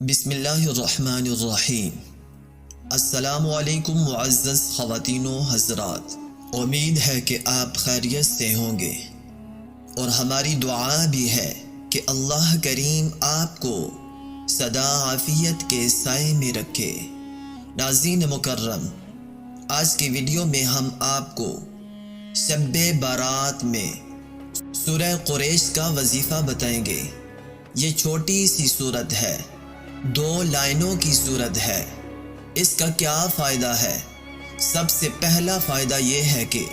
بسم اللہ الرحمن الرحیم۔ السلام علیکم معزز خواتین و حضرات، امید ہے کہ آپ خیریت سے ہوں گے اور ہماری دعا بھی ہے کہ اللہ کریم آپ کو سدا عافیت کے سائے میں رکھے۔ ناظرین مکرم، آج کی ویڈیو میں ہم آپ کو شب بارات میں سورہ قریش کا وظیفہ بتائیں گے۔ یہ چھوٹی سی سورت ہے، 2 لائنوں کی سورت ہے۔ اس کا کیا فائدہ ہے؟ سب سے پہلا فائدہ یہ ہے کہ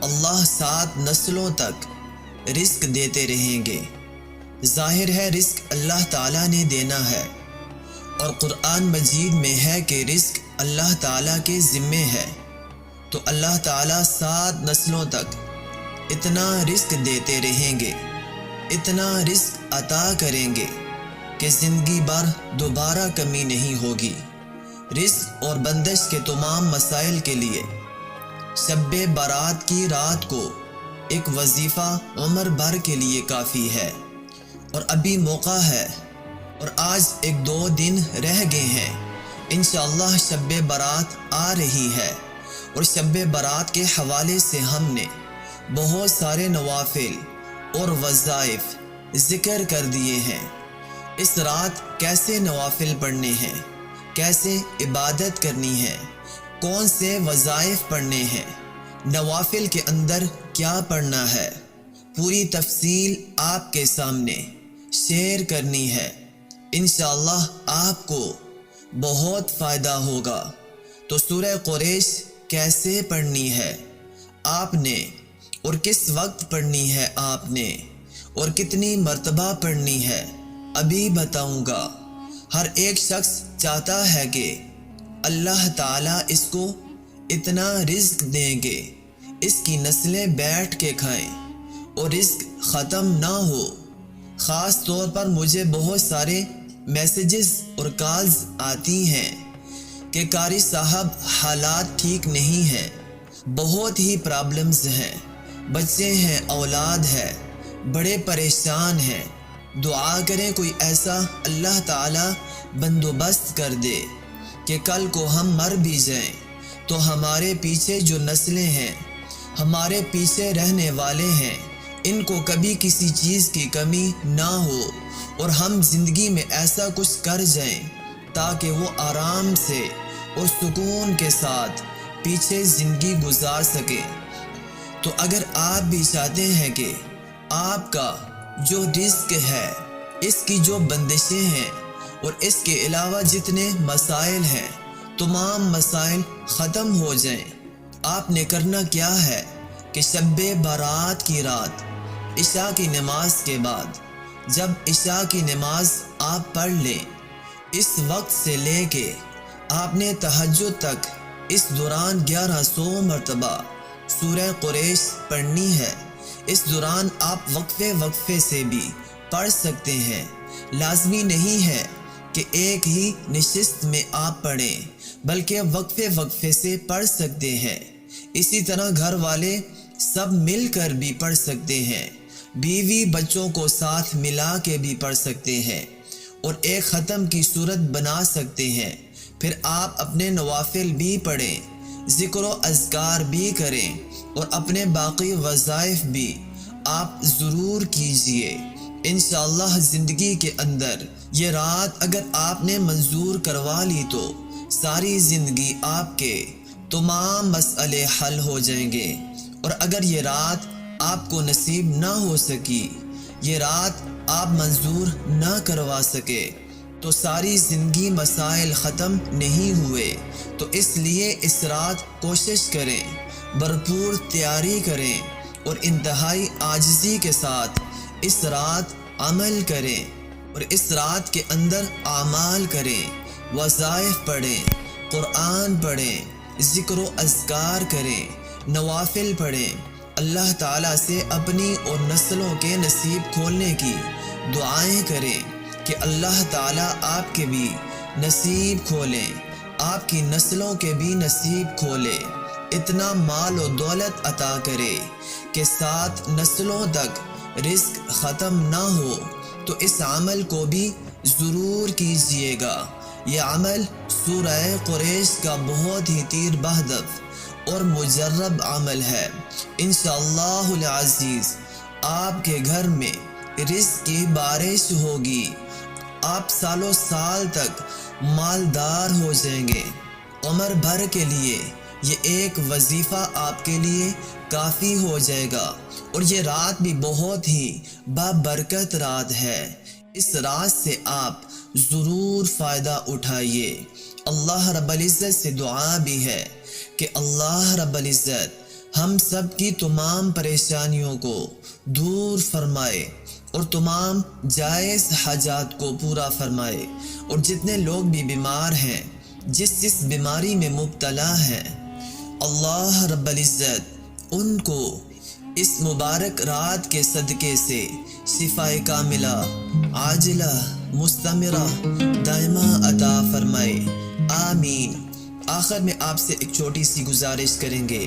اللہ 7 نسلوں تک رزق دیتے رہیں گے۔ ظاہر ہے رزق اللہ تعالیٰ نے دینا ہے، اور قرآن مجید میں ہے کہ رزق اللہ تعالیٰ کے ذمے ہے، تو اللہ تعالیٰ 7 نسلوں تک اتنا رزق دیتے رہیں گے، اتنا رزق عطا کریں گے کہ زندگی بھر دوبارہ کمی نہیں ہوگی۔ رزق اور بندش کے تمام مسائل کے لیے شب بارات کی رات کو ایک وظیفہ عمر بھر کے لیے کافی ہے، اور ابھی موقع ہے، اور آج 1-2 دن رہ گئے ہیں۔ انشاءاللہ شب بارات آ رہی ہے، اور شب بارات کے حوالے سے ہم نے بہت سارے نوافل اور وظائف ذکر کر دیے ہیں۔ اس رات کیسے نوافل پڑھنے ہیں، کیسے عبادت کرنی ہے، کون سے وظائف پڑھنے ہیں، نوافل کے اندر کیا پڑھنا ہے، پوری تفصیل آپ کے سامنے شیئر کرنی ہے۔ انشاءاللہ آپ کو بہت فائدہ ہوگا۔ تو سورہ قریش کیسے پڑھنی ہے آپ نے، اور کس وقت پڑھنی ہے آپ نے، اور کتنی مرتبہ پڑھنی ہے، ابھی بتاؤں گا۔ ہر ایک شخص چاہتا ہے کہ اللہ تعالیٰ اس کو اتنا رزق دیں گے، اس کی نسلیں بیٹھ کے کھائیں اور رزق ختم نہ ہو۔ خاص طور پر مجھے بہت سارے میسیجز اور کالز آتی ہیں کہ قاری صاحب حالات ٹھیک نہیں ہیں، بہت ہی پرابلمز ہیں، بچے ہیں، اولاد ہے، بڑے پریشان ہیں، دعا کریں کوئی ایسا اللہ تعالیٰ بندوبست کر دے کہ کل کو ہم مر بھی جائیں تو ہمارے پیچھے جو نسلیں ہیں، ہمارے پیچھے رہنے والے ہیں، ان کو کبھی کسی چیز کی کمی نہ ہو، اور ہم زندگی میں ایسا کچھ کر جائیں تاکہ وہ آرام سے اور سکون کے ساتھ پیچھے زندگی گزار سکیں۔ تو اگر آپ بھی چاہتے ہیں کہ آپ کا جو رزق ہے، اس کی جو بندشیں ہیں، اور اس کے علاوہ جتنے مسائل ہیں، تمام مسائل ختم ہو جائیں، آپ نے کرنا کیا ہے کہ شب بارات کی رات عشاء کی نماز کے بعد، جب عشاء کی نماز آپ پڑھ لیں، اس وقت سے لے کے آپ نے تہجد تک اس دوران 1100 مرتبہ سورہ قریش پڑھنی ہے۔ اس دوران آپ وقفے سے بھی پڑھ سکتے ہیں، لازمی نہیں ہے کہ ایک ہی نشست میں آپ پڑھیں، بلکہ وقفے سے پڑھ سکتے ہیں۔ اسی طرح گھر والے سب مل کر بھی پڑھ سکتے ہیں، بیوی بچوں کو ساتھ ملا کے بھی پڑھ سکتے ہیں، اور ایک ختم کی صورت بنا سکتے ہیں۔ پھر آپ اپنے نوافل بھی پڑھیں، ذکر و اذکار بھی کریں، اور اپنے باقی وظائف بھی آپ ضرور کیجئے۔ انشاءاللہ زندگی کے اندر یہ رات اگر آپ نے منظور کروا لی تو ساری زندگی آپ کے تمام مسئلے حل ہو جائیں گے، اور اگر یہ رات آپ کو نصیب نہ ہو سکی، یہ رات آپ منظور نہ کروا سکے، تو ساری زندگی مسائل ختم نہیں ہوئے۔ تو اس لیے اس رات کوشش کریں، بھرپور تیاری کریں، اور انتہائی عاجزی کے ساتھ اس رات عمل کریں، اور اس رات کے اندر اعمال کریں، وظائف پڑھیں، قرآن پڑھیں، ذکر و اذکار کریں، نوافل پڑھیں، اللہ تعالیٰ سے اپنی اور نسلوں کے نصیب کھولنے کی دعائیں کریں کہ اللہ تعالیٰ آپ کے بھی نصیب کھولیں، آپ کی نسلوں کے بھی نصیب کھولے، اتنا مال و دولت عطا کرے کہ 7 نسلوں تک رزق ختم نہ ہو۔ تو اس عمل کو بھی ضرور کیجئے گا۔ یہ عمل سورہ قریش کا بہت ہی تیر بہدف اور مجرب عمل ہے۔ انشاءاللہ العزیز آپ کے گھر میں رزق کی بارش ہوگی، آپ سالوں سال تک مالدار ہو جائیں گے۔ عمر بھر کے لیے یہ ایک وظیفہ آپ کے لیے کافی ہو جائے گا، اور یہ رات بھی بہت ہی بابرکت رات ہے۔ اس رات سے آپ ضرور فائدہ اٹھائیے۔ اللہ رب العزت سے دعا بھی ہے کہ اللہ رب العزت ہم سب کی تمام پریشانیوں کو دور فرمائے اور تمام جائز حاجات کو پورا فرمائے، اور جتنے لوگ بھی بیمار ہیں، جس بیماری میں مبتلا ہیں، اللہ رب العزت ان کو اس مبارک رات کے صدقے سے شفاء کاملہ عاجلہ مستمرہ دائمہ عطا فرمائے، آمین۔ آخر میں آپ سے ایک چھوٹی سی گزارش کریں گے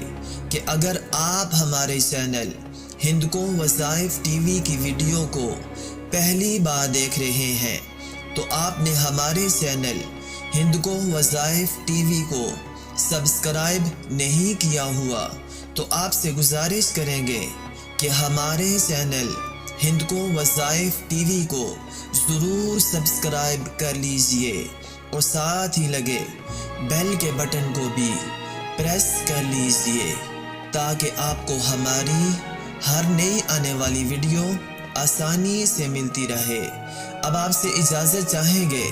کہ اگر آپ ہمارے چینل ہندکو وظائف ٹی وی کی ویڈیو کو پہلی بار دیکھ رہے ہیں تو آپ نے ہمارے چینل ہندکو وظائف ٹی وی کو سبسکرائب نہیں کیا ہوا تو آپ سے گزارش کریں گے کہ ہمارے چینل ہندکو وظائف ٹی وی کو ضرور سبسکرائب کر لیجئے، اور ساتھ ہی لگے بیل کے بٹن کو بھی پریس کر لیجئے تاکہ آپ کو ہماری ہر نئی آنے والی ویڈیو آسانی سے ملتی رہے۔ اب آپ سے اجازت چاہیں گے،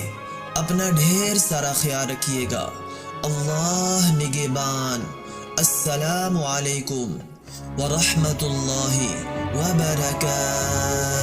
اپنا ڈھیر سارا خیال رکھیے گا۔ اللہ نگہبان۔ السلام علیکم ورحمۃ اللہ وبرکاتہ۔